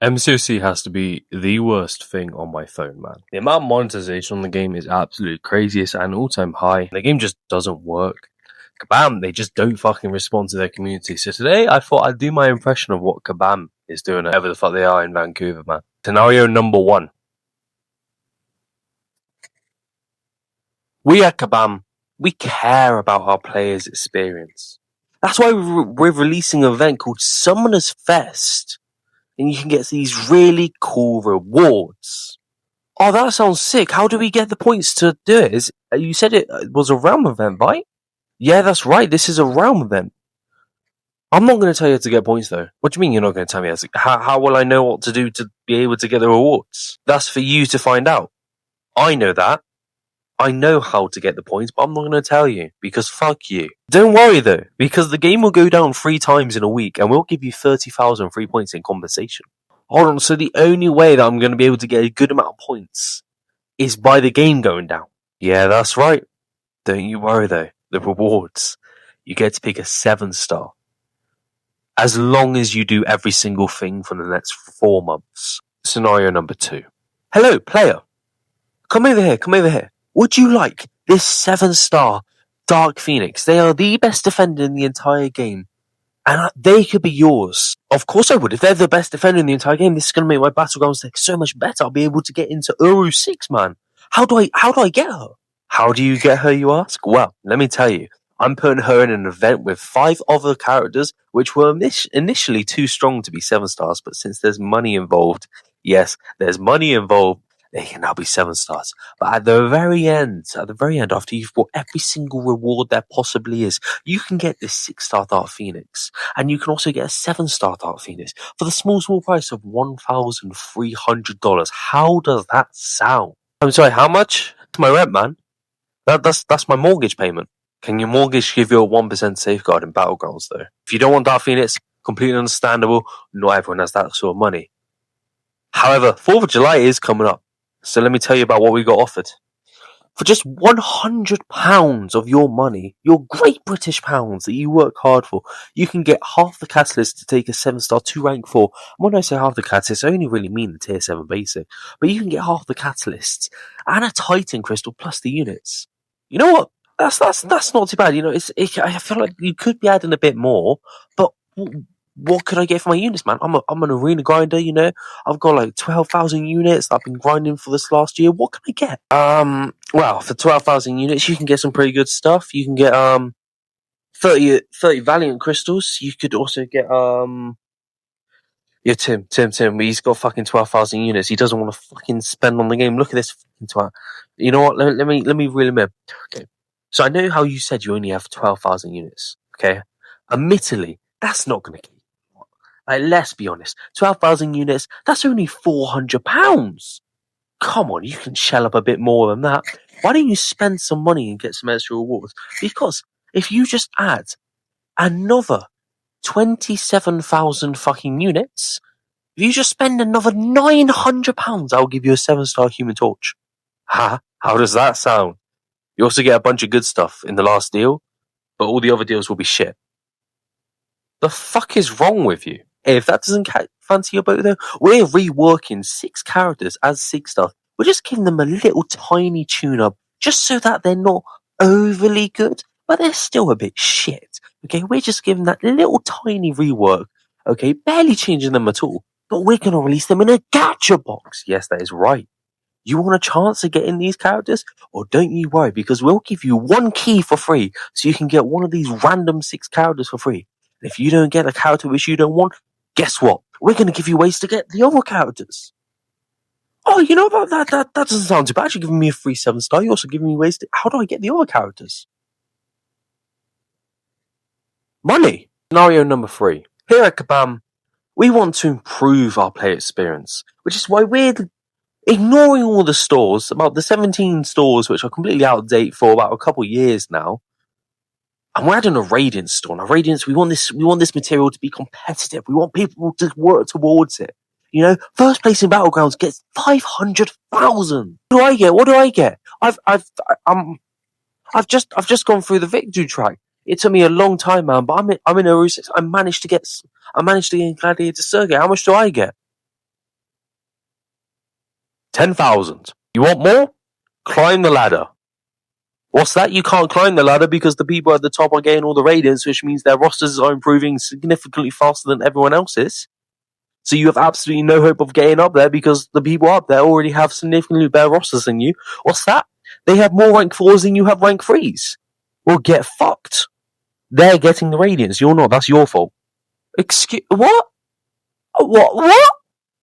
Mcoc has to be the worst thing on my phone, man. The amount of monetization on the game is absolutely crazy. It's at an all-time high. The game just doesn't work. Kabam, they just don't fucking respond to their community. So today, I thought I'd do my impression of what Kabam is doing, whatever the fuck they are in Vancouver, man. Scenario number 1. We at Kabam, we care about our players' experience. That's why we're releasing an event called Summoners Fest. And you can get these really cool rewards. Oh, that sounds sick. How do we get the points to do it? You said it was a realm event, right? Yeah, that's right. This is a realm event. I'm not going to tell you how to get points, though. What do you mean you're not going to tell me? How will I know what to do to be able to get the rewards? That's for you to find out. I know that. I know how to get the points, but I'm not going to tell you, because fuck you. Don't worry, though, because the game will go down 3 times in a week, and we'll give you 30,000 free points in compensation. Hold on, so the only way that I'm going to be able to get a good amount of points is by the game going down. Yeah, that's right. Don't you worry, though. The rewards. You get to pick a 7-star. As long as you do every single thing for the next 4 months. Scenario number 2. Hello, player. Come over here. Would you like this 7-star Dark Phoenix? They are the best defender in the entire game. And they could be yours. Of course I would. If they're the best defender in the entire game, this is going to make my Battlegrounds deck so much better. I'll be able to get into Euro 6, man. How do I get her? How do you get her, you ask? Well, let me tell you. I'm putting her in an event with 5 other characters, which were initially too strong to be 7 stars, but since there's money involved, yes, there's money involved, they can now be 7 stars. But at the very end, after you've bought every single reward there possibly is, you can get this 6-star Dark Phoenix. And you can also get a 7-star Dark Phoenix for the small price of $1,300. How does that sound? I'm sorry, how much? It's my rent, man. That's my mortgage payment. Can your mortgage give you a 1% safeguard in Battlegrounds, though? If you don't want Dark Phoenix, completely understandable. Not everyone has that sort of money. However, 4th of July is coming up. So let me tell you about what we got offered. For just £100 of your money, your great British pounds that you work hard for, you can get half the catalyst to take a 7-star to rank 4. And when I say half the catalyst, I only really mean the tier 7 basic. But you can get half the catalysts and a Titan crystal plus the units. You know what? That's not too bad. You know, I feel like you could be adding a bit more, but what could I get for my units, man? I'm an arena grinder, you know. I've got like 12,000 units that I've been grinding for this last year. What can I get? Well, for 12,000 units, you can get some pretty good stuff. You can get 30 Valiant crystals. You could also get yeah, Tim. He's got fucking 12,000 units. He doesn't want to fucking spend on the game. Look at this fucking twat. You know what? Let me reel him in. Okay. So I know how you said you only have 12,000 units. Okay. Admittedly, that's not going to keep. Like, let's be honest. 12,000 units, that's only £400. Come on, you can shell up a bit more than that. Why don't you spend some money and get some extra rewards? Because if you just add another 27,000 fucking units, if you just spend another £900, I'll give you a 7-star Human Torch. Ha! How does that sound? You also get a bunch of good stuff in the last deal, but all the other deals will be shit. The fuck is wrong with you? Hey, if that doesn't fancy your boat though, we're reworking 6 characters as 6 stars. We're just giving them a little tiny tune-up, just so that they're not overly good, but they're still a bit shit. Okay, we're just giving that little tiny rework. Okay, barely changing them at all, but we're going to release them in a gacha box. Yes, that is right. You want a chance of getting these characters? Or don't you worry, because we'll give you 1 key for free, so you can get one of these random 6 characters for free. And if you don't get a character which you don't want, guess what? We're going to give you ways to get the other characters. Oh, you know about that? That doesn't sound too bad. You're giving me a free 7-star. You're also giving me ways to... How do I get the other characters? Money. Scenario number 3. Here at Kabam, we want to improve our player experience, which is why we're ignoring all the stores, about the 17 stores which are completely out of date for about a couple of years now. And we're adding a Radiance store. Now, Radiance, we want this material to be competitive. We want people to work towards it. You know, first place in Battlegrounds gets 500,000. What do I get? I've just gone through the victory track. It took me a long time, man, but I'm in Euro 6. I managed to get in Gladiator Circuit. How much do I get? 10,000. You want more? Climb the ladder. What's that? You can't climb the ladder because the people at the top are getting all the ratings, which means their rosters are improving significantly faster than everyone else's. So you have absolutely no hope of getting up there because the people up there already have significantly better rosters than you. What's that? They have more rank 4s than you have rank 3s. Well, get fucked. They're getting the ratings. You're not. That's your fault. Excuse... What? What?